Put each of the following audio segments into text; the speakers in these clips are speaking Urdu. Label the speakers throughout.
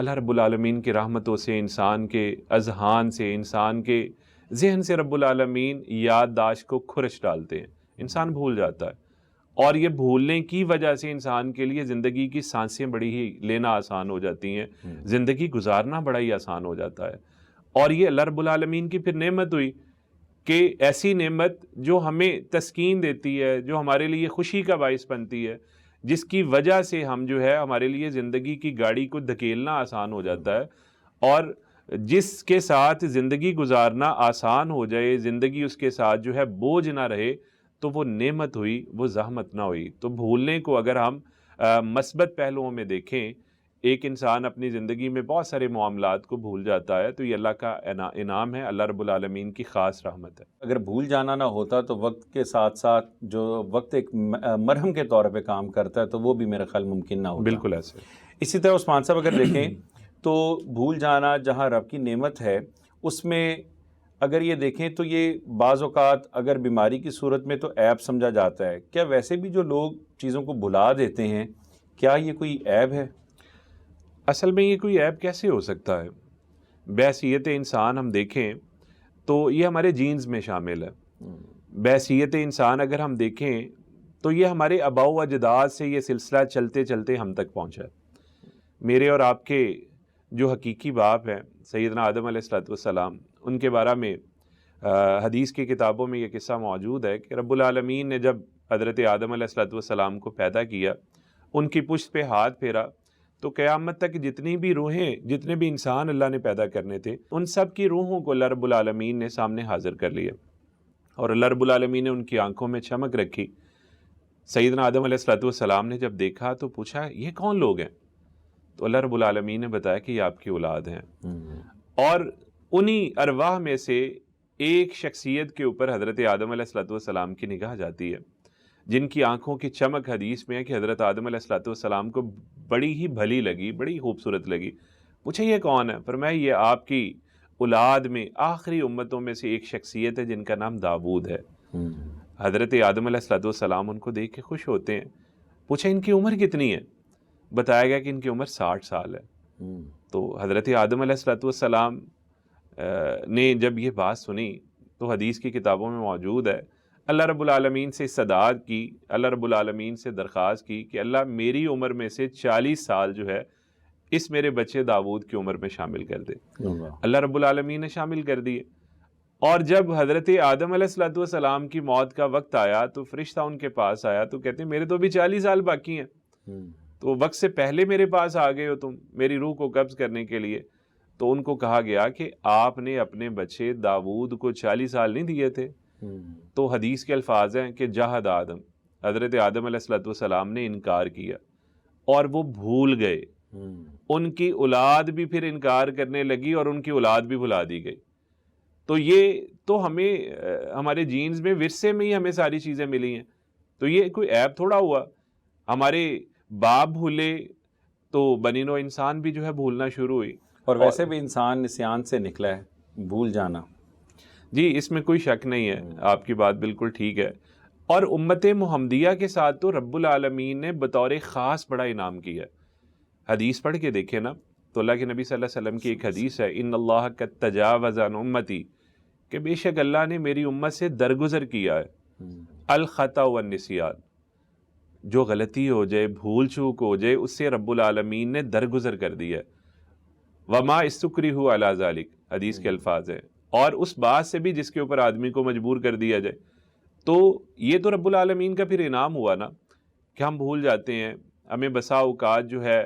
Speaker 1: اللہ رب العالمین کی رحمتوں سے، انسان کے اذہان سے، انسان کے ذہن سے رب العالمین یادداشت کو کھرچ ڈالتے ہیں، انسان بھول جاتا ہے، اور یہ بھولنے کی وجہ سے انسان کے لیے زندگی کی سانسیں بڑی ہی لینا آسان ہو جاتی ہیں، زندگی گزارنا بڑا ہی آسان ہو جاتا ہے. اور یہ اللہ رب العالمین کی پھر نعمت ہوئی کہ ایسی نعمت جو ہمیں تسکین دیتی ہے، جو ہمارے لیے خوشی کا باعث بنتی ہے، جس کی وجہ سے ہم جو ہے ہمارے لیے زندگی کی گاڑی کو دھکیلنا آسان ہو جاتا ہے، اور جس کے ساتھ زندگی گزارنا آسان ہو جائے، زندگی اس کے ساتھ جو ہے بوجھ نہ رہے، تو وہ نعمت ہوئی، وہ زحمت نہ ہوئی. تو بھولنے کو اگر ہم مثبت پہلوؤں میں دیکھیں، ایک انسان اپنی زندگی میں بہت سارے معاملات کو بھول جاتا ہے، تو یہ اللہ کا انعام ہے، اللہ رب العالمین کی خاص رحمت ہے.
Speaker 2: اگر بھول جانا نہ ہوتا تو وقت کے ساتھ ساتھ جو وقت ایک مرہم کے طور پہ کام کرتا ہے تو وہ بھی میرا خیال ممکن نہ ہوتا.
Speaker 1: بالکل ایسے.
Speaker 2: اسی طرح عثمان صاحب اگر دیکھیں تو بھول جانا جہاں رب کی نعمت ہے، اس میں اگر یہ دیکھیں تو یہ بعض اوقات اگر بیماری کی صورت میں تو عیب سمجھا جاتا ہے. کیا ویسے بھی جو لوگ چیزوں کو بھلا دیتے ہیں، کیا یہ کوئی عیب ہے؟
Speaker 1: اصل میں یہ کوئی عیب کیسے ہو سکتا ہے؟ بحیثیت انسان ہم دیکھیں تو یہ ہمارے جینز میں شامل ہے. بحیثیت انسان اگر ہم دیکھیں تو یہ ہمارے آباء و اجداد سے یہ سلسلہ چلتے چلتے ہم تک پہنچا ہے. میرے اور آپ کے جو حقیقی باپ ہیں سیدنا آدم علیہ السلام، ان کے بارے میں حدیث کی کتابوں میں یہ قصہ موجود ہے کہ رب العالمین نے جب حضرت آدم علیہ السلام کو پیدا کیا، ان کی پشت پہ ہاتھ پھیرا، تو قیامت تک جتنی بھی روحیں، جتنے بھی انسان اللہ نے پیدا کرنے تھے، ان سب کی روحوں کو اللہ رب العالمین نے سامنے حاضر کر لیا، اور اللہ رب العالمین نے ان کی آنکھوں میں چمک رکھی. سیدنا آدم علیہ السلام نے جب دیکھا تو پوچھا یہ کون لوگ ہیں؟ تو اللہ رب العالمین نے بتایا کہ یہ آپ کی اولاد ہیں. اور انہی ارواح میں سے ایک شخصیت کے اوپر حضرت آدم علیہ السلام کی نگاہ جاتی ہے، جن کی آنکھوں کی چمک حدیث میں ہے کہ حضرت آدم علیہ السلام کو بڑی ہی بھلی لگی، بڑی خوبصورت لگی. پوچھا یہ کون ہے؟ فرمایا یہ آپ کی اولاد میں آخری امتوں میں سے ایک شخصیت ہے جن کا نام داؤد ہے. حضرت آدم علیہ السلام ان کو دیکھ کے خوش ہوتے ہیں. پوچھا ان کی عمر کتنی ہے؟ بتایا گیا کہ ان کی عمر 60 سال ہے. تو حضرت آدم علیہ السلام نے جب یہ بات سنی تو حدیث کی کتابوں میں موجود ہے، اللہ رب العالمین سے استدعا کی، اللہ رب العالمین سے درخواست کی کہ اللہ میری عمر میں سے 40 سال جو ہے اس میرے بچے داؤد کی عمر میں شامل کر دے. اللہ رب العالمین نے شامل کر دیے. اور جب حضرت آدم علیہ السلام کی موت کا وقت آیا تو فرشتہ ان کے پاس آیا تو کہتے ہیں میرے تو ابھی 40 سال باقی ہیں، تو وقت سے پہلے میرے پاس آ گئے ہو تم میری روح کو قبض کرنے کے لیے. تو ان کو کہا گیا کہ آپ نے اپنے بچے داؤد کو 40 سال نہیں دیے تھے. تو حدیث کے الفاظ ہیں کہ جہد آدم، حضرت آدم علیہ السلام نے انکار کیا اور وہ بھول گئے. ان کی اولاد بھی پھر انکار کرنے لگی اور ان کی اولاد بھی بھلا دی گئی. تو یہ تو ہمیں ہمارے جینز میں، ورثے میں ہی ہمیں ساری چیزیں ملی ہیں. تو یہ کوئی عیب تھوڑا ہوا. ہمارے باپ بھولے تو بنی نوع انسان بھی جو ہے بھولنا شروع ہوئی.
Speaker 2: اور ویسے بھی انسان نسیان سے نکلا ہے، بھول جانا.
Speaker 1: جی اس میں کوئی شک نہیں ہے، آپ کی بات بالکل ٹھیک ہے. اور امت محمدیہ کے ساتھ تو رب العالمین نے بطور خاص بڑا انعام کیا. حدیث پڑھ کے دیکھیں نا تو اللہ کے نبی صلی اللہ علیہ وسلم کی ایک حدیث ہے، ان اللہ قد تجاوز عن امتی، کہ بے شک اللہ نے میری امت سے درگزر کیا ہے. الخطا والنسیان، جو غلطی ہو جائے، بھول چوک ہو جائے، اس سے رب العالمین نے درگزر کر دیا ہے. وما استکرہوا علی ذلک، حدیث کے الفاظ ہیں، اور اس بات سے بھی جس کے اوپر آدمی کو مجبور کر دیا جائے. تو یہ تو رب العالمین کا پھر انعام ہوا نا کہ ہم بھول جاتے ہیں. ہمیں بسا اوقات جو ہے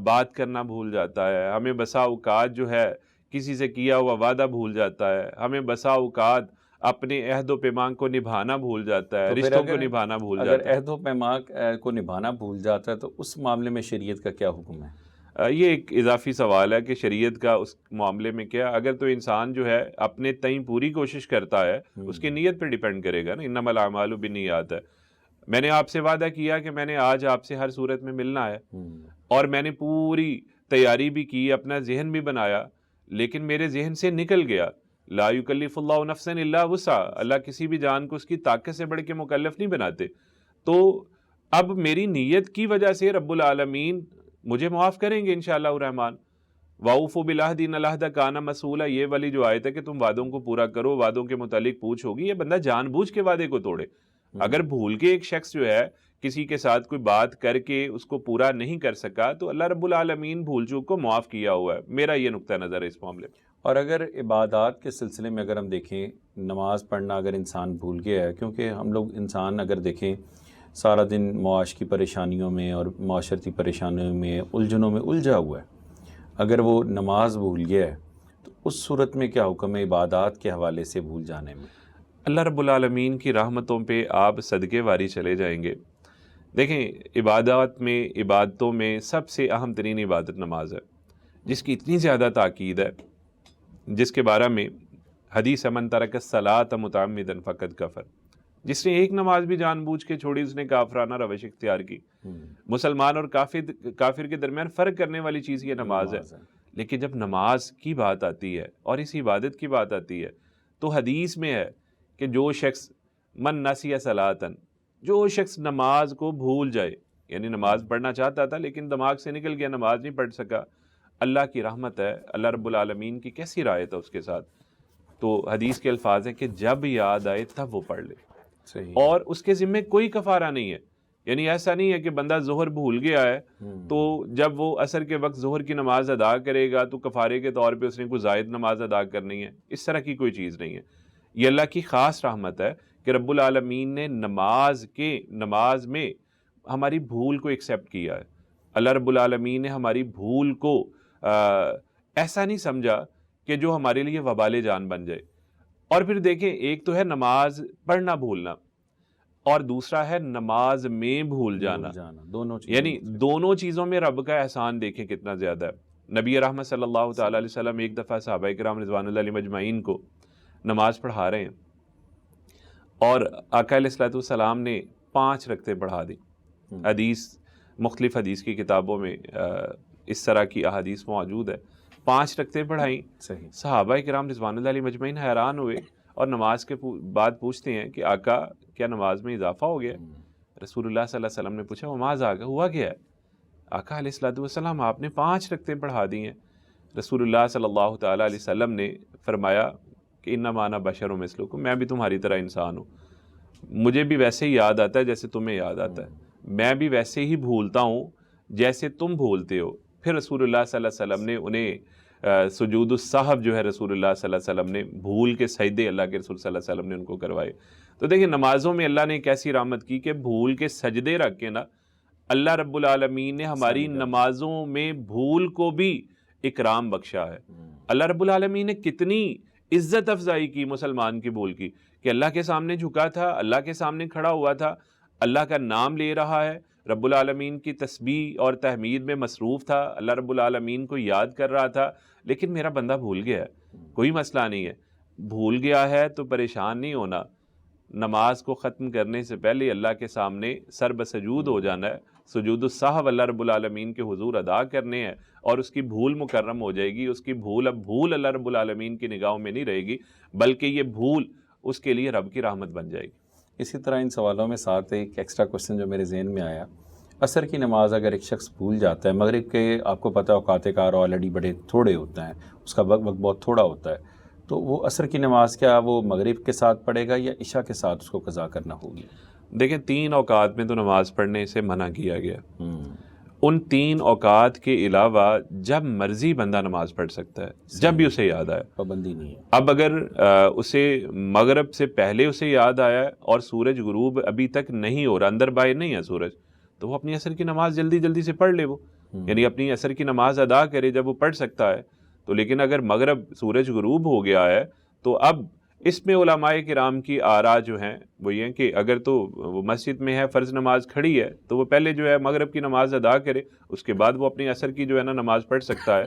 Speaker 1: بات کرنا بھول جاتا ہے، ہمیں بسا اوقات جو ہے کسی سے کیا ہوا وعدہ بھول جاتا ہے، ہمیں بسا اوقات اپنے عہد و پیمان کو نبھانا بھول جاتا ہے، رشتوں کو نبھانا بھول جاتا ہے.
Speaker 2: اگر عہد و پیمان کو نبھانا بھول جاتا ہے تو اس معاملے میں شریعت کا کیا حکم ہے؟
Speaker 1: یہ ایک اضافی سوال ہے کہ شریعت کا اس معاملے میں کیا. اگر تو انسان جو ہے اپنے تئیں پوری کوشش کرتا ہے، اس کی نیت پہ ڈیپینڈ کرے گا نا، انما الاعمال بالنیات ہے. میں نے آپ سے وعدہ کیا کہ میں نے آج آپ سے ہر صورت میں ملنا ہے، اور میں نے پوری تیاری بھی کی، اپنا ذہن بھی بنایا، لیکن میرے ذہن سے نکل گیا. لا یکلف اللہ نفسا الا وسعها، اللہ کسی بھی جان کو اس کی طاقت سے بڑھ کے مکلف نہیں بناتے. تو اب میری نیت کی وجہ سے رب العالمین مجھے معاف کریں گے انشاءاللہ الرحمن. وَأَوْفُوا بِالْعَهْدِ إِنَّ الْعَهْدَ كَانَ مَسْئُولًا، یہ والی جو آیت ہے کہ تم وعدوں کو پورا کرو، وعدوں کے متعلق پوچھ ہوگی، یہ بندہ جان بوجھ کے وعدے کو توڑے. اگر بھول کے ایک شخص جو ہے کسی کے ساتھ کوئی بات کر کے اس کو پورا نہیں کر سکا تو اللہ رب العالمین بھول چوک کو معاف کیا ہوا ہے. میرا یہ نقطہ نظر ہے اس معاملے میں.
Speaker 2: اور اگر عبادات کے سلسلے میں اگر ہم دیکھیں، نماز پڑھنا اگر انسان بھول گیا ہے، کیونکہ ہم لوگ انسان اگر دیکھیں سارا دن معاش کی پریشانیوں میں اور معاشرتی پریشانیوں میں الجھنوں میں الجھا ہوا ہے، اگر وہ نماز بھول گیا ہے تو اس صورت میں کیا حکم ہے عبادات کے حوالے سے بھول جانے میں؟
Speaker 1: اللہ رب العالمین کی رحمتوں پہ آپ صدقے واری چلے جائیں گے. دیکھیں عبادتوں میں سب سے اہم ترین عبادت نماز ہے، جس کی اتنی زیادہ تاکید ہے، جس کے بارے میں حدیث من ترک الصلاۃ متعمدا فقد کفر، جس نے ایک نماز بھی جان بوجھ کے چھوڑی اس نے کافرانہ روش اختیار کی. مسلمان اور کافر کے درمیان فرق کرنے والی چیز یہ نماز ہے. لیکن جب نماز کی بات آتی ہے اور اس عبادت کی بات آتی ہے تو حدیث میں ہے کہ جو شخص من نسی صلاۃً، جو شخص نماز کو بھول جائے، یعنی نماز پڑھنا چاہتا تھا لیکن دماغ سے نکل گیا، نماز نہیں پڑھ سکا، اللہ کی رحمت ہے، اللہ رب العالمین کی کیسی رعایت ہے اس کے ساتھ. تو حدیث کے الفاظ ہیں کہ جب یاد آئے تب وہ پڑھ لے.
Speaker 2: صحیح.
Speaker 1: اور اس کے ذمے کوئی کفارہ نہیں ہے. یعنی ایسا نہیں ہے کہ بندہ ظہر بھول گیا ہے تو جب وہ عصر کے وقت ظہر کی نماز ادا کرے گا تو کفارے کے طور پہ اس نے کوئی زائد نماز ادا کرنی ہے. اس طرح کی کوئی چیز نہیں ہے. یہ اللہ کی خاص رحمت ہے کہ رب العالمین نے نماز میں ہماری بھول کو ایکسیپٹ کیا ہے. اللہ رب العالمین نے ہماری بھول کو ایسا نہیں سمجھا کہ جو ہمارے لیے وبال جان بن جائے. اور پھر دیکھیں، ایک تو ہے نماز پڑھنا بھولنا اور دوسرا ہے نماز میں بھول جانا. یعنی دونوں چیزوں میں رب کا احسان دیکھیں کتنا زیادہ ہے. نبی رحمت صلی اللہ تعالی علیہ وسلم ایک دفعہ صحابہ کرام رضوان اللہ علیہم اجمعین کو نماز پڑھا رہے ہیں اور آقا علیہ الصلوۃ والسلام نے 5 رکعتیں پڑھا دی. مختلف حدیث کی کتابوں میں اس طرح کی احادیث موجود ہے. 5 رکعتیں پڑھائیں. صحابہ کرام رضوان اللہ علیہم اجمعین حیران ہوئے اور نماز کے بعد پوچھتے ہیں کہ آقا کیا نماز میں اضافہ ہو گیا؟ رسول اللہ صلی اللہ علیہ وسلم نے پوچھا نماز آگا ہوا گیا ہے؟ آقا علیہ الصلوۃ والسلام آپ نے 5 رکعتیں پڑھا دی ہیں. رسول اللہ صلی اللہ تعالیٰ علیہ وسلم نے فرمایا کہ انما انا بشر مثلکم، میں بھی تمہاری طرح انسان ہوں، مجھے بھی ویسے ہی یاد آتا ہے جیسے تمہیں یاد آتا ہے، میں بھی ویسے ہی بھولتا ہوں جیسے تم بھولتے ہو. پھر رسول اللہ صلی اللہ علیہ وسلم نے انہیں سجود السہو جو ہے رسول اللہ صلی اللہ علیہ وسلم نے بھول کے سجدے اللہ کے رسول صلی اللہ علیہ وسلم نے ان کو کروائے. تو دیکھیں نمازوں میں اللہ نے ایک ایسی رحمت کی کہ بھول کے سجدے رکھ کے نا اللہ رب العالمین نے ہماری نمازوں میں بھول کو بھی اکرام بخشا ہے. اللہ رب العالمین نے کتنی عزت افزائی کی مسلمان کی بھول کی کہ اللہ کے سامنے جھکا تھا، اللہ کے سامنے کھڑا ہوا تھا، اللہ کا نام لے رہا ہے، رب العالمین کی تسبیح اور تحمید میں مصروف تھا، اللہ رب العالمین کو یاد کر رہا تھا. لیکن میرا بندہ بھول گیا ہے، کوئی مسئلہ نہیں ہے، بھول گیا ہے تو پریشان نہیں ہونا. نماز کو ختم کرنے سے پہلے اللہ کے سامنے سر بسجود ہو جانا ہے. سجود السہو اللہ رب العالمین کے حضور ادا کرنے ہیں اور اس کی بھول مکرم ہو جائے گی. اس کی بھول اب بھول اللہ رب العالمین کی نگاہوں میں نہیں رہے گی، بلکہ یہ بھول اس کے لیے رب کی رحمت بن جائے گی.
Speaker 2: اسی طرح ان سوالوں میں ساتھ ایک ایکسٹرا کوشچن جو میرے ذہن میں آیا، عصر کی نماز اگر ایک شخص بھول جاتا ہے، مغرب کے آپ کو پتہ ہے اوقات کار آلریڈی بڑے تھوڑے ہوتے ہیں، اس کا وقت بہت تھوڑا ہوتا ہے، تو وہ عصر کی نماز کیا وہ مغرب کے ساتھ پڑھے گا یا عشاء کے ساتھ اس کو قضا کرنا ہوگی؟
Speaker 1: دیکھیں 3 اوقات میں تو نماز پڑھنے سے منع کیا گیا. ان 3 اوقات کے علاوہ جب مرضی بندہ نماز پڑھ سکتا ہے، جب بھی اسے یاد آئے،
Speaker 2: پابندی نہیں ہے.
Speaker 1: اب اگر اسے مغرب سے پہلے اسے یاد آیا اور سورج غروب ابھی تک نہیں ہو رہا، اندر باہر نہیں ہے سورج، تو وہ اپنی عصر کی نماز جلدی سے پڑھ لے. وہ یعنی اپنی عصر کی نماز ادا کرے جب وہ پڑھ سکتا ہے تو. لیکن اگر مغرب سورج غروب ہو گیا ہے تو اب اس میں علماء کرام کی آراء جو ہیں وہ یہ کہ اگر تو وہ مسجد میں ہے، فرض نماز کھڑی ہے، تو وہ پہلے جو ہے مغرب کی نماز ادا کرے، اس کے بعد وہ اپنی عصر کی جو ہے نا نماز پڑھ سکتا ہے.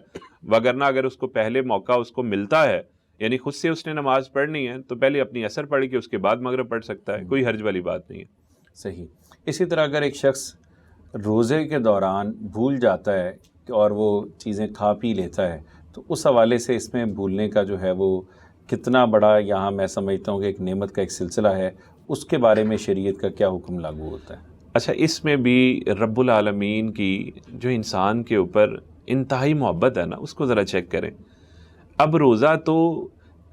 Speaker 1: وگرنہ اگر اس کو پہلے موقع اس کو ملتا ہے، یعنی خود سے اس نے نماز پڑھنی ہے، تو پہلے اپنی عصر پڑھ کے اس کے بعد مغرب پڑھ سکتا ہے. کوئی حرج والی بات نہیں ہے.
Speaker 2: صحیح. اسی طرح اگر ایک شخص روزے کے دوران بھول جاتا ہے اور وہ چیزیں کھا پی لیتا ہے، تو اس حوالے سے اس میں بھولنے کا جو ہے وہ کتنا بڑا یہاں میں سمجھتا ہوں کہ ایک نعمت کا ایک سلسلہ ہے، اس کے بارے میں شریعت کا کیا حکم لاگو ہوتا ہے؟
Speaker 1: اچھا، اس میں بھی رب العالمین کی جو انسان کے اوپر انتہائی محبت ہے نا، اس کو ذرا چیک کریں. اب روزہ تو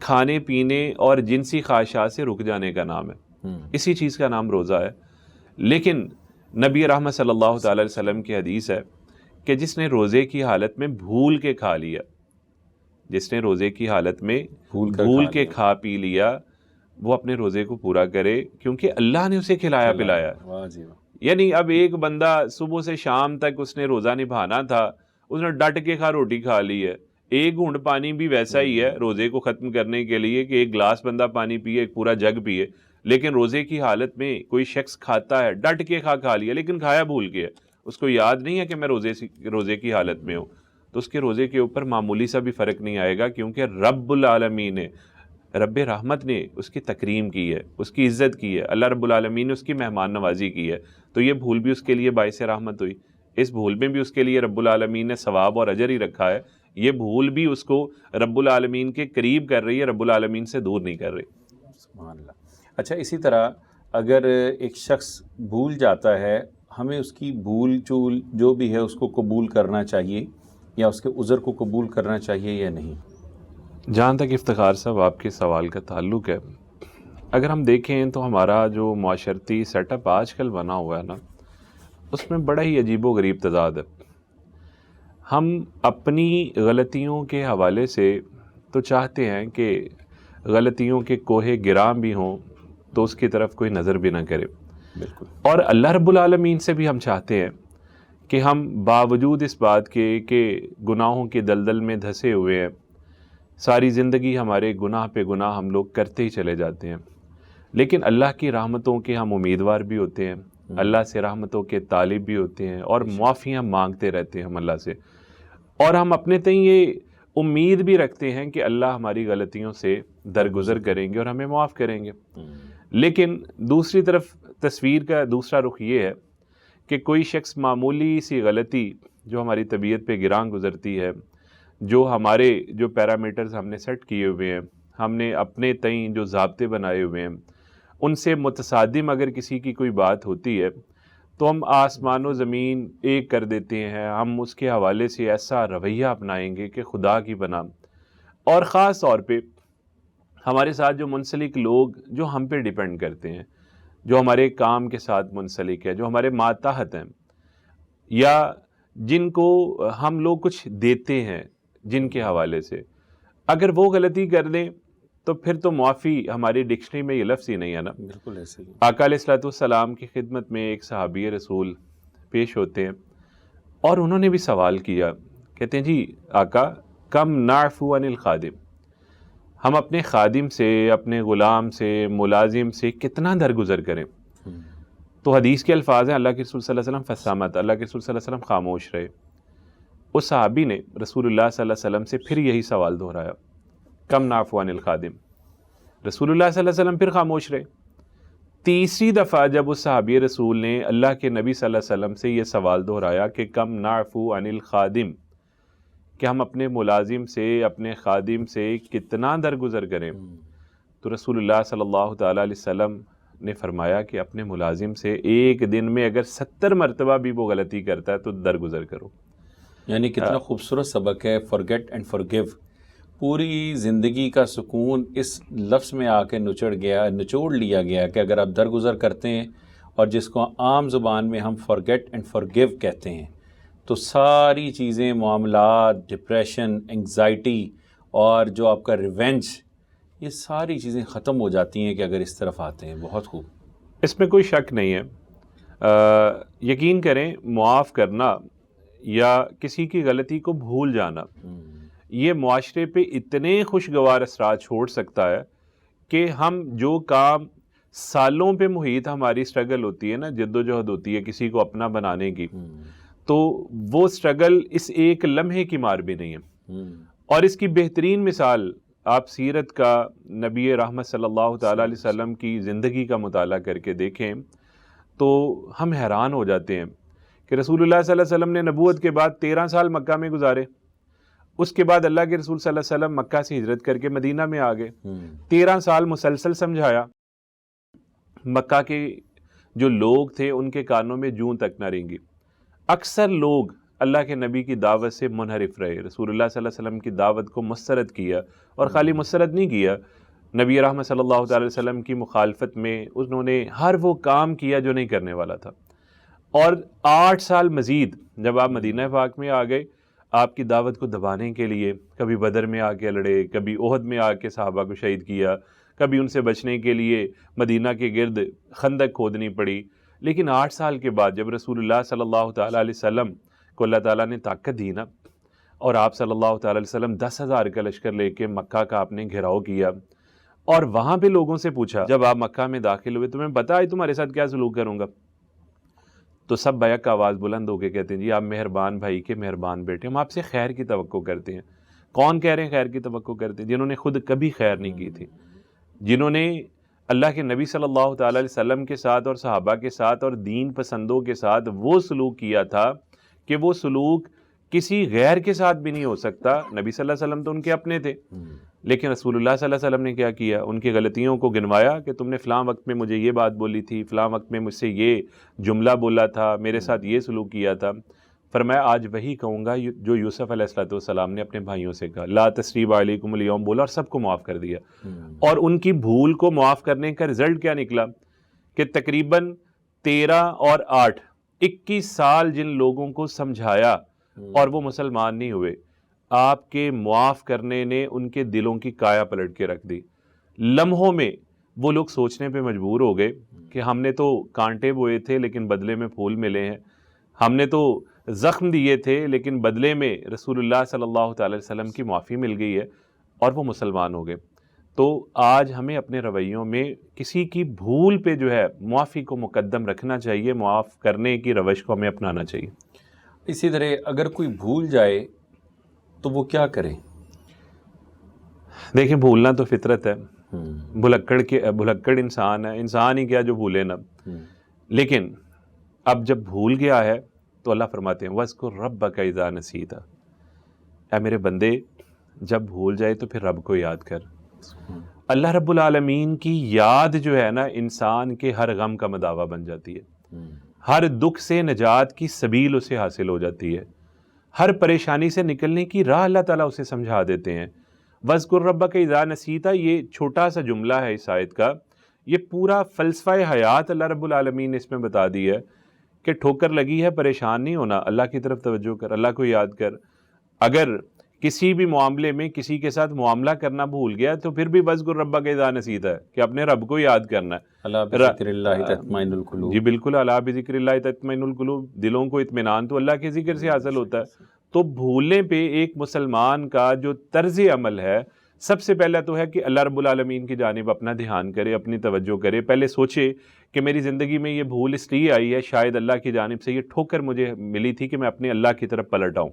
Speaker 1: کھانے پینے اور جنسی خواہشات سے رک جانے کا نام ہے، اسی چیز کا نام روزہ ہے. لیکن نبی رحمت صلی اللہ تعالی علیہ وسلم کی حدیث ہے کہ جس نے روزے کی حالت میں بھول کے کھا لیا، جس نے روزے کی حالت میں بھول کے کھا پی لیا، وہ اپنے روزے کو پورا کرے، کیونکہ اللہ نے اسے کھلایا پلایا. یعنی اب ایک بندہ صبح سے شام تک اس نے روزہ نبھانا تھا، اس نے ڈٹ کے روٹی کھا لی ہے. ایک گھونٹ پانی بھی ویسا ہی ہے روزے کو ختم کرنے کے لیے کہ ایک گلاس بندہ پانی پیے، ایک پورا جگ پیے. لیکن روزے کی حالت میں کوئی شخص کھاتا ہے، ڈٹ کے کھا لیا، لیکن کھایا بھول کے ہے، اس کو یاد نہیں ہے کہ میں روزے کی حالت میں ہوں، تو اس کے روزے کے اوپر معمولی سا بھی فرق نہیں آئے گا، کیونکہ رب العالمین نے، رب رحمت نے اس کی تکریم کی ہے، اس کی عزت کی ہے، اللہ رب العالمین نے اس کی مہمان نوازی کی ہے. تو یہ بھول بھی اس کے لیے باعث رحمت ہوئی. اس بھول میں بھی اس کے لیے رب العالمین نے ثواب اور اجر ہی رکھا ہے. یہ بھول بھی اس کو رب العالمین کے قریب کر رہی ہے، رب العالمین سے دور نہیں کر رہی.
Speaker 2: سبحان اللہ. اچھا، اسی طرح اگر ایک شخص بھول جاتا ہے، ہمیں اس کی بھول چول جو بھی ہے اس کو قبول کرنا چاہیے یا اس کے عذر کو قبول کرنا چاہیے یا نہیں؟
Speaker 1: جہاں تک افتخار صاحب آپ کے سوال کا تعلق ہے، اگر ہم دیکھیں تو ہمارا جو معاشرتی سیٹ اپ آج کل بنا ہوا ہے نا، اس میں بڑا ہی عجیب و غریب تضاد ہے. ہم اپنی غلطیوں کے حوالے سے تو چاہتے ہیں کہ غلطیوں کے کوہ گراں بھی ہوں تو اس کی طرف کوئی نظر بھی نہ کرے.
Speaker 2: بالکل.
Speaker 1: اور اللہ رب العالمین سے بھی ہم چاہتے ہیں کہ ہم باوجود اس بات کے کہ گناہوں کے دلدل میں دھسے ہوئے ہیں، ساری زندگی ہمارے گناہ پہ گناہ ہم لوگ کرتے ہی چلے جاتے ہیں، لیکن اللہ کی رحمتوں کے ہم امیدوار بھی ہوتے ہیں، اللہ سے رحمتوں کے طالب بھی ہوتے ہیں، اور معافیاں مانگتے رہتے ہیں ہم اللہ سے. اور ہم اپنے تئیں یہ امید بھی رکھتے ہیں کہ اللہ ہماری غلطیوں سے درگزر کریں گے اور ہمیں معاف کریں گے. لیکن دوسری طرف تصویر کا دوسرا رخ یہ ہے کہ کوئی شخص معمولی سی غلطی جو ہماری طبیعت پہ گراں گزرتی ہے، جو ہمارے جو پیرامیٹرز ہم نے سیٹ کیے ہوئے ہیں، ہم نے اپنے تئیں جو ضابطے بنائے ہوئے ہیں، ان سے متصادم اگر کسی کی کوئی بات ہوتی ہے تو ہم آسمان و زمین ایک کر دیتے ہیں. ہم اس کے حوالے سے ایسا رویہ اپنائیں گے کہ خدا کی بنا. اور خاص طور پہ ہمارے ساتھ جو منسلک لوگ جو ہم پہ ڈیپینڈ کرتے ہیں، جو ہمارے کام کے ساتھ منسلک ہے، جو ہمارے ماتحت ہیں، یا جن کو ہم لوگ کچھ دیتے ہیں جن کے حوالے سے، اگر وہ غلطی کر دیں تو پھر تو معافی ہماری ڈکشنری میں یہ لفظ ہی نہیں ہے نا.
Speaker 2: بالکل ایسے ہی.
Speaker 1: آقا علیہ الصلوۃ والسلام کی خدمت میں ایک صحابی رسول پیش ہوتے ہیں اور انہوں نے بھی سوال کیا، کہتے ہیں جی آقا، کم نعفو عن الخادم، ہم اپنے خادم سے، اپنے غلام سے، ملازم سے کتنا درگزر کریں؟ تو حدیث کے الفاظ ہیں، اللہ کے رسول صلی اللہ علیہ وسلم فصامت، اللہ کے رسول صلی اللہ علیہ وسلم خاموش رہے. اس صحابی نے رسول اللہ صلی اللہ علیہ وسلم سے پھر یہی سوال دہرایا، کم نعفو عن الخادم. رسول اللہ صلی اللہ علیہ وسلم پھر خاموش رہے. تیسری دفعہ جب اس صحابی رسول نے اللہ کے نبی صلی اللہ علیہ وسلم سے یہ سوال دہرایا کہ کم نعفو عن الخادم، کہ ہم اپنے ملازم سے، اپنے خادم سے کتنا درگزر کریں، تو رسول اللہ صلی اللہ تعالیٰ علیہ وسلم نے فرمایا کہ اپنے ملازم سے ایک دن میں اگر 70 مرتبہ بھی وہ غلطی کرتا ہے تو درگزر کرو.
Speaker 2: یعنی کتنا خوبصورت سبق ہے، forget and forgive. پوری زندگی کا سکون اس لفظ میں آ کے نچوڑ لیا گیا کہ اگر آپ درگزر کرتے ہیں، اور جس کو عام زبان میں ہم forget and forgive کہتے ہیں، تو ساری چیزیں، معاملات، ڈپریشن، انگزائٹی اور جو آپ کا ریونج، یہ ساری چیزیں ختم ہو جاتی ہیں کہ اگر اس طرف آتے ہیں. بہت خوب.
Speaker 1: اس میں کوئی شک نہیں ہے. یقین کریں، معاف کرنا یا کسی کی غلطی کو بھول جانا، یہ معاشرے پہ اتنے خوشگوار اثرات چھوڑ سکتا ہے کہ ہم جو کام سالوں پہ محیط ہماری سٹرگل ہوتی ہے نا، جد و جہد ہوتی ہے کسی کو اپنا بنانے کی، تو وہ سٹرگل اس ایک لمحے کی مار بھی نہیں ہے. اور اس کی بہترین مثال آپ سیرت کا، نبی رحمت صلی اللہ تعالیٰ علیہ وسلم کی زندگی کا مطالعہ کر کے دیکھیں تو ہم حیران ہو جاتے ہیں کہ رسول اللہ صلی اللہ علیہ وسلم نے نبوت کے بعد 13 سال مکہ میں گزارے. اس کے بعد اللہ کے رسول صلی اللہ علیہ وسلم مکہ سے ہجرت کر کے مدینہ میں آ گئے. 13 سال مسلسل سمجھایا. مکہ کے جو لوگ تھے ان کے کانوں میں جوں تک نہ رینگی. اکثر لوگ اللہ کے نبی کی دعوت سے منحرف رہے، رسول اللہ صلی اللہ علیہ وسلم کی دعوت کو مسترد کیا، اور خالی مسترد نہیں کیا، نبی رحمت صلی اللہ تعالی وسلم کی مخالفت میں انہوں نے ہر وہ کام کیا جو نہیں کرنے والا تھا۔ اور 8 سال مزید جب آپ مدینہ پاک میں آ گئے، آپ کی دعوت کو دبانے کے لیے کبھی بدر میں آ کے لڑے، کبھی احد میں آ کے صحابہ کو شہید کیا، کبھی ان سے بچنے کے لیے مدینہ کے گرد خندق کھودنی پڑی۔ لیکن 8 سال کے بعد جب رسول اللہ صلی اللہ تعالیٰ علیہ وسلم کو اللہ تعالیٰ نے طاقت دی نا، اور آپ صلی اللہ تعالیٰ علیہ وسلم 10,000 کا لشکر لے کے مکہ کا آپ نے گھیراؤ کیا، اور وہاں پہ لوگوں سے پوچھا جب آپ مکہ میں داخل ہوئے تمہیں پتہ ہے تمہارے ساتھ کیا سلوک کروں گا؟ تو سب بیک آواز بلند ہو کے کہتے ہیں جی آپ مہربان بھائی کے مہربان بیٹے، ہم آپ سے خیر کی توقع کرتے ہیں۔ کون کہہ رہے ہیں خیر کی توقع کرتے ہیں؟ جنہوں نے خود کبھی خیر نہیں کی تھی، جنہوں نے اللہ کے نبی صلی اللہ تعالیٰ علیہ وسلم کے ساتھ اور صحابہ کے ساتھ اور دین پسندوں کے ساتھ وہ سلوک کیا تھا کہ وہ سلوک کسی غیر کے ساتھ بھی نہیں ہو سکتا۔ نبی صلی اللہ علیہ وسلم تو ان کے اپنے تھے، لیکن رسول اللہ صلی اللہ علیہ وسلم نے کیا کیا؟ ان کی غلطیوں کو گنوایا کہ تم نے فلاں وقت میں مجھے یہ بات بولی تھی، فلاں وقت میں مجھ سے یہ جملہ بولا تھا، میرے ساتھ یہ سلوک کیا تھا۔ فرمایا آج وہی کہوں گا جو یوسف علیہ السلام نے اپنے بھائیوں سے کہا، لا تثریب علیکم اليوم بولا، اور سب کو معاف کر دیا۔ اور ان کی بھول کو معاف کرنے کا رزلٹ کیا نکلا کہ تقریباً 13 اور 8 21 سال جن لوگوں کو سمجھایا اور وہ مسلمان نہیں ہوئے، آپ کے معاف کرنے نے ان کے دلوں کی کایا پلٹ کے رکھ دی۔ لمحوں میں وہ لوگ سوچنے پہ مجبور ہو گئے کہ ہم نے تو کانٹے بوئے تھے لیکن بدلے میں پھول ملے ہیں، ہم نے تو زخم دیے تھے لیکن بدلے میں رسول اللہ صلی اللہ تعالی وسلم کی معافی مل گئی ہے، اور وہ مسلمان ہو گئے۔ تو آج ہمیں اپنے رویوں میں کسی کی بھول پہ جو ہے معافی کو مقدم رکھنا چاہیے، معاف کرنے کی روش کو ہمیں اپنانا چاہیے۔
Speaker 2: اسی طرح اگر کوئی بھول جائے تو وہ کیا کریں؟
Speaker 1: دیکھیں بھولنا تو فطرت ہے، بھلکڑ انسان ہے، انسان ہی کیا جو بھولے نا۔ لیکن اب جب بھول گیا ہے تو اللہ فرماتے ہیں وَاذْكُرْ رَبَّكَ إِذَا نَسِيتَ، اے میرے بندے جب بھول جائے تو پھر رب کو یاد کر۔ اللہ رب العالمین کی یاد جو ہے نا انسان کے ہر غم کا مداوع بن جاتی ہے، ہر دکھ سے نجات کی سبیل اسے حاصل ہو جاتی ہے، ہر پریشانی سے نکلنے کی راہ اللہ تعالیٰ اسے سمجھا دیتے ہیں۔ وَاذْكُرْ رَبَّكَ إِذَا نَسِيتَ، یہ چھوٹا سا جملہ ہے اس آیت کا، یہ پورا فلسفہ حیات اللہ رب العالمین نے اس میں بتا دی ہے کہ ٹھوکر لگی ہے پریشان نہیں ہونا، اللہ کی طرف توجہ کر، اللہ کو یاد کر۔ اگر کسی بھی معاملے میں کسی کے ساتھ معاملہ کرنا بھول گیا تو پھر بھی وَاذْكُرْ رَبَّكَ إِذَا نَسِيتَ ہے کہ اپنے رب کو یاد کرنا ہے۔
Speaker 2: اللہ بذکر اللہ تطمئن القلوب،
Speaker 1: جی بالکل، اللہ بذکر اللہ تطمئن القلوب، دلوں کو اطمینان تو اللہ کے ذکر سے حاصل ہوتا ہے۔ تو بھولنے پہ ایک مسلمان کا جو طرز عمل ہے، سب سے پہلا تو ہے کہ اللہ رب العالمین کی جانب اپنا دھیان کرے، اپنی توجہ کرے، پہلے سوچے کہ میری زندگی میں یہ بھول اس لیے آئی ہے، شاید اللہ کی جانب سے یہ ٹھوکر مجھے ملی تھی کہ میں اپنے اللہ کی طرف پلٹ آؤں۔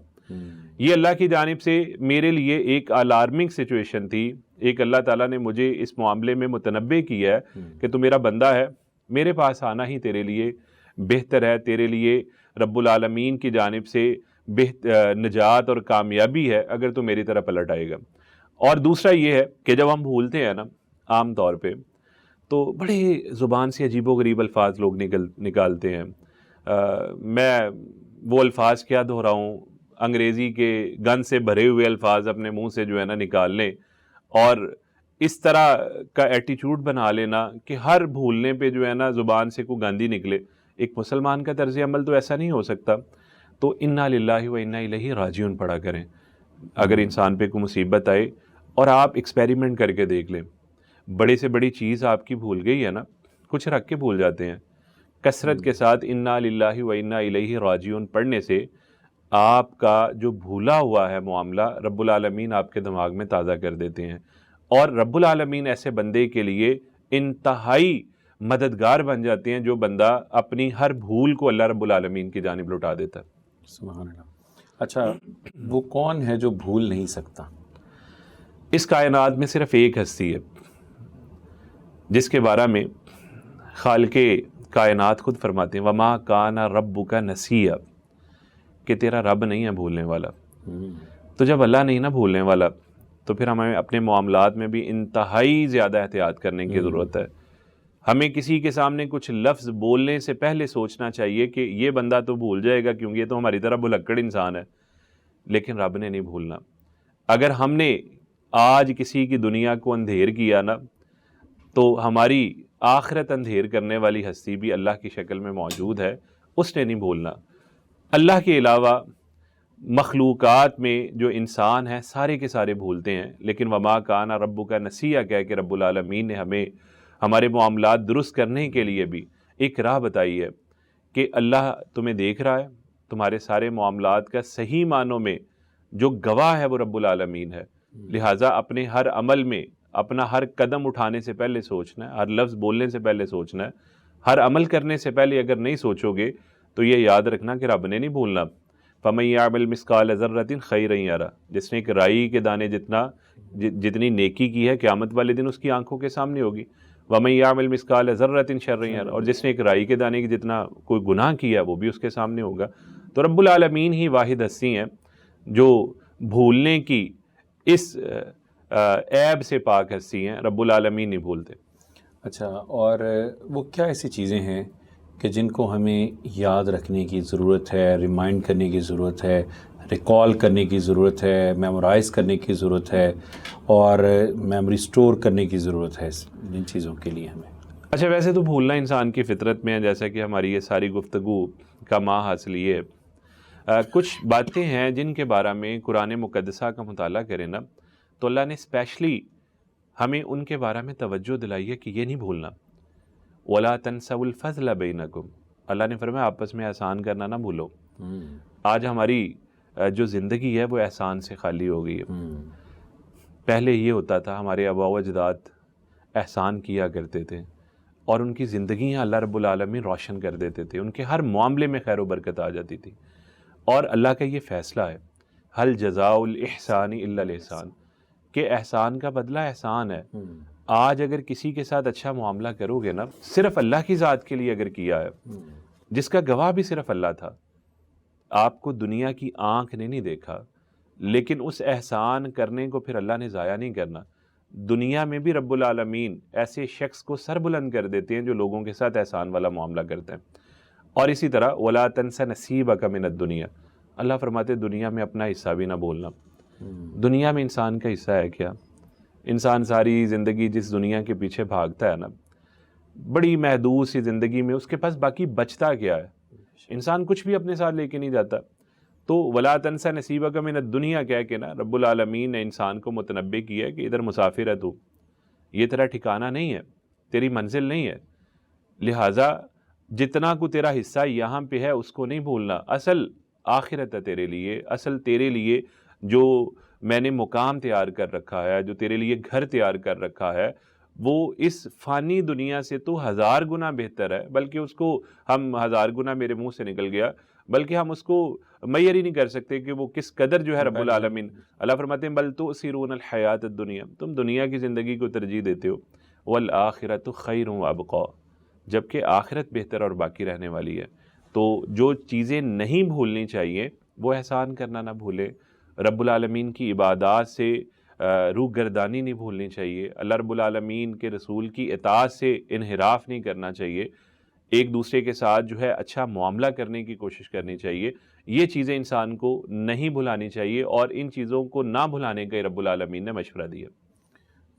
Speaker 1: یہ اللہ کی جانب سے میرے لیے ایک الارمنگ سچویشن تھی، ایک اللہ تعالیٰ نے مجھے اس معاملے میں متنبہ کیا ہے کہ تو میرا بندہ ہے، میرے پاس آنا ہی تیرے لیے بہتر ہے، تیرے لیے رب العالمین کی جانب سے نجات اور کامیابی ہے اگر تو میری طرف پلٹ آئے گا۔ اور دوسرا یہ ہے کہ جب ہم بھولتے ہیں نا عام طور پہ تو بڑے زبان سے عجیب و غریب الفاظ لوگ نکالتے ہیں۔ میں وہ الفاظ کیا دہراؤں، انگریزی کے گن سے بھرے ہوئے الفاظ اپنے منہ سے جو ہے نا نکال لیں، اور اس طرح کا ایٹیچیوڈ بنا لینا کہ ہر بھولنے پہ جو ہے نا زبان سے کوئی گاندھی نکلے۔ ایک مسلمان کا طرز عمل تو ایسا نہیں ہو سکتا۔ تو انا للہ و انا الیہ راجعون پڑھا کریں اگر انسان پہ کوئی مصیبت آئے، اور آپ ایکسپیریمنٹ کر کے دیکھ لیں، بڑے سے بڑی چیز آپ کی بھول گئی ہے نا، کچھ رکھ کے بھول جاتے ہیں، کثرت کے ساتھ انا للہ و انا الیہ راجعون پڑھنے سے آپ کا جو بھولا ہوا ہے معاملہ رب العالمین آپ کے دماغ میں تازہ کر دیتے ہیں، اور رب العالمین ایسے بندے کے لیے انتہائی مددگار بن جاتے ہیں جو بندہ اپنی ہر بھول کو اللہ رب العالمین کی جانب لوٹا دیتا ہے۔
Speaker 2: سبحان اللہ۔ اچھا، وہ کون ہے جو بھول نہیں سکتا؟
Speaker 1: اس کائنات میں صرف ایک ہستی ہے جس کے بارے میں خالق کائنات خود فرماتے ہیں وَمَا كَانَ رَبُّكَ نَسِيًّا، کہ تیرا رب نہیں ہے بھولنے والا۔ تو جب اللہ نہیں نا بھولنے والا تو پھر ہمیں اپنے معاملات میں بھی انتہائی زیادہ احتیاط کرنے کی ضرورت ہے۔ ہمیں کسی کے سامنے کچھ لفظ بولنے سے پہلے سوچنا چاہیے کہ یہ بندہ تو بھول جائے گا کیونکہ یہ تو ہماری طرح بھلکڑ انسان ہے، لیکن رب نے نہیں بھولنا۔ اگر ہم نے آج کسی کی دنیا کو اندھیر کیا نا، تو ہماری آخرت اندھیر کرنے والی ہستی بھی اللہ کی شکل میں موجود ہے، اس نے نہیں بھولنا۔ اللہ کے علاوہ مخلوقات میں جو انسان ہیں سارے کے سارے بھولتے ہیں، لیکن وما کان ربک نسیہ کہہ کے رب العالمین نے ہمیں ہمارے معاملات درست کرنے کے لیے بھی ایک راہ بتائی ہے کہ اللہ تمہیں دیکھ رہا ہے، تمہارے سارے معاملات کا صحیح معنوں میں جو گواہ ہے وہ رب العالمین ہے۔ لہٰذا اپنے ہر عمل میں اپنا ہر قدم اٹھانے سے پہلے سوچنا ہے، ہر لفظ بولنے سے پہلے سوچنا ہے، ہر عمل کرنے سے پہلے اگر نہیں سوچو گے تو یہ یاد رکھنا کہ رب نے نہیں بھولنا۔ فَمَن يَعْمَلْ مِثْقَالَ ذَرَّةٍ خَيْرًا يَرَهُ، جس نے ایک رائی کے دانے جتنی نیکی کی ہے قیامت والے دن اس کی آنکھوں کے سامنے ہوگی۔ وَمَن يَعْمَلْ مِثْقَالَ ذَرَّةٍ شَرًّا يَرَهُ، اور جس نے ایک رائی کے دانے کی جتنا کوئی گناہ کیا وہ بھی اس کے سامنے ہوگا۔ تو رب العالمین ہی واحد ہستی ہیں جو بھولنے کی اس عیب سے پاک ہستی ہیں، رب العالمین نہیں بھولتے۔
Speaker 2: اچھا، اور وہ کیا ایسی چیزیں ہیں کہ جن کو ہمیں یاد رکھنے کی ضرورت ہے، ریمائنڈ کرنے کی ضرورت ہے، ریکال کرنے کی ضرورت ہے، میمورائز کرنے کی ضرورت ہے اور میموری سٹور کرنے کی ضرورت ہے جن چیزوں کے لیے ہمیں؟
Speaker 1: اچھا، ویسے تو بھولنا انسان کی فطرت میں ہے، جیسا کہ ہماری یہ ساری گفتگو کا ماہ حاصل یہ ہے۔ کچھ باتیں ہیں جن کے بارے میں قرآن مقدسہ کا مطالعہ کریں نا تو اللہ نے اسپیشلی ہمیں ان کے بارے میں توجہ دلائی ہے کہ یہ نہیں بھولنا۔ وَلَا تَنْسَوُا الْفَضْلَ بَيْنَكُمْ، اللہ نے فرمایا آپس میں احسان کرنا نہ بھولو۔ آج ہماری جو زندگی ہے وہ احسان سے خالی ہو گئی ہے۔ پہلے یہ ہوتا تھا، ہمارے آباء و اجداد احسان کیا کرتے تھے اور ان کی زندگیاں اللہ رب العالمین روشن کر دیتے تھے، ان کے ہر معاملے میں خیر و برکت آ جاتی تھی۔ اور اللہ کا یہ فیصلہ ہے هل جزاء الاحسان الا الاحسان، کہ احسان کا بدلہ احسان ہے۔ آج اگر کسی کے ساتھ اچھا معاملہ کرو گے نا، صرف اللہ کی ذات کے لیے اگر کیا ہے، جس کا گواہ بھی صرف اللہ تھا، آپ کو دنیا کی آنکھ نے نہیں دیکھا، لیکن اس احسان کرنے کو پھر اللہ نے ضائع نہیں کرنا۔ دنیا میں بھی رب العالمین ایسے شخص کو سر بلند کر دیتے ہیں جو لوگوں کے ساتھ احسان والا معاملہ کرتے ہیں۔ اور اسی طرح وَلَا تَنْسَ نَصِيبَكَ مِنَ الدُّنْيَا، اللہ فرماتے دنیا میں اپنا حصہ بھی نہ بھولنا۔ دنیا میں انسان کا حصہ ہے کیا؟ انسان ساری زندگی جس دنیا کے پیچھے بھاگتا ہے نا، بڑی محدود سی زندگی میں اس کے پاس باقی بچتا کیا ہے؟ انسان کچھ بھی اپنے ساتھ لے کے نہیں جاتا۔ تو وَلَا تَنْسَ نَصِيبَكَ مِنَ الدُّنْيَا کہہ کے نا رب العالمین نے انسان کو متنبع کیا ہے کہ ادھر مسافر ہے تو، یہ تیرا ٹھکانہ نہیں ہے، تیری منزل نہیں ہے، لہٰذا جتنا کو تیرا حصہ یہاں پہ ہے اس کو نہیں بھولنا۔ اصل آخرت ہے تیرے لیے، اصل تیرے لیے جو میں نے مقام تیار کر رکھا ہے، جو تیرے لیے گھر تیار کر رکھا ہے، وہ اس فانی دنیا سے تو 1000 گنا بہتر ہے، بلکہ اس کو ہم 1000 گنا میرے منہ سے نکل گیا، بلکہ ہم اس کو میئر ہی نہیں کر سکتے کہ وہ کس قدر جو ہے رب العالمین۔ اللہ فرماتے ہیں بل تؤثرون الحیات الدنیا، تم دنیا کی زندگی کو ترجیح دیتے ہو، والآخرۃ خیر وابقیٰ، جبکہ آخرت بہتر اور باقی رہنے والی ہے۔ تو جو چیزیں نہیں بھولنی چاہیے وہ احسان کرنا نہ بھولے، رب العالمین کی عبادات سے روح گردانی نہیں بھولنی چاہیے، اللہ رب العالمین کے رسول کی اطاعت سے انحراف نہیں کرنا چاہیے، ایک دوسرے کے ساتھ جو ہے اچھا معاملہ کرنے کی کوشش کرنی چاہیے۔ یہ چیزیں انسان کو نہیں بھلانی چاہیے اور ان چیزوں کو نہ بھلانے کا رب العالمین نے مشورہ دیا۔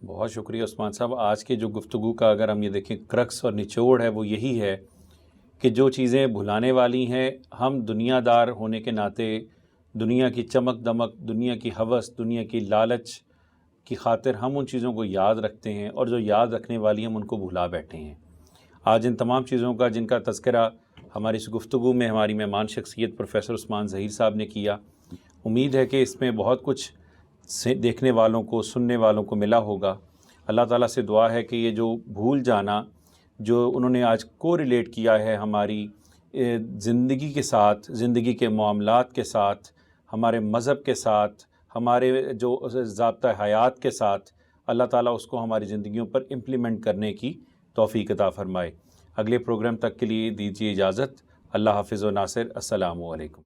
Speaker 2: بہت شکریہ عثمان صاحب۔ آج کی جو گفتگو کا اگر ہم یہ دیکھیں کرکس اور نچوڑ ہے وہ یہی ہے کہ جو چیزیں بھلانے والی ہیں، ہم دنیا دار ہونے کے ناطے دنیا کی چمک دمک، دنیا کی ہوس، دنیا کی لالچ کی خاطر ہم ان چیزوں کو یاد رکھتے ہیں، اور جو یاد رکھنے والی ہم ان کو بھلا بیٹھے ہیں۔ آج ان تمام چیزوں کا جن کا تذکرہ ہماری اس گفتگو میں ہماری مہمان شخصیت پروفیسر عثمان ظہیر صاحب نے کیا، امید ہے کہ اس میں بہت کچھ دیکھنے والوں کو، سننے والوں کو ملا ہوگا۔ اللہ تعالیٰ سے دعا ہے کہ یہ جو بھول جانا جو انہوں نے آج کو ریلیٹ کیا ہے ہماری زندگی کے ساتھ، زندگی کے معاملات کے ساتھ، ہمارے مذہب کے ساتھ، ہمارے جو ضابطہ حیات کے ساتھ، اللہ تعالیٰ اس کو ہماری زندگیوں پر امپلیمنٹ کرنے کی توفیق عطا فرمائے۔ اگلے پروگرام تک کے لیے دیجیے اجازت۔ اللہ حافظ و ناصر۔ السلام علیکم۔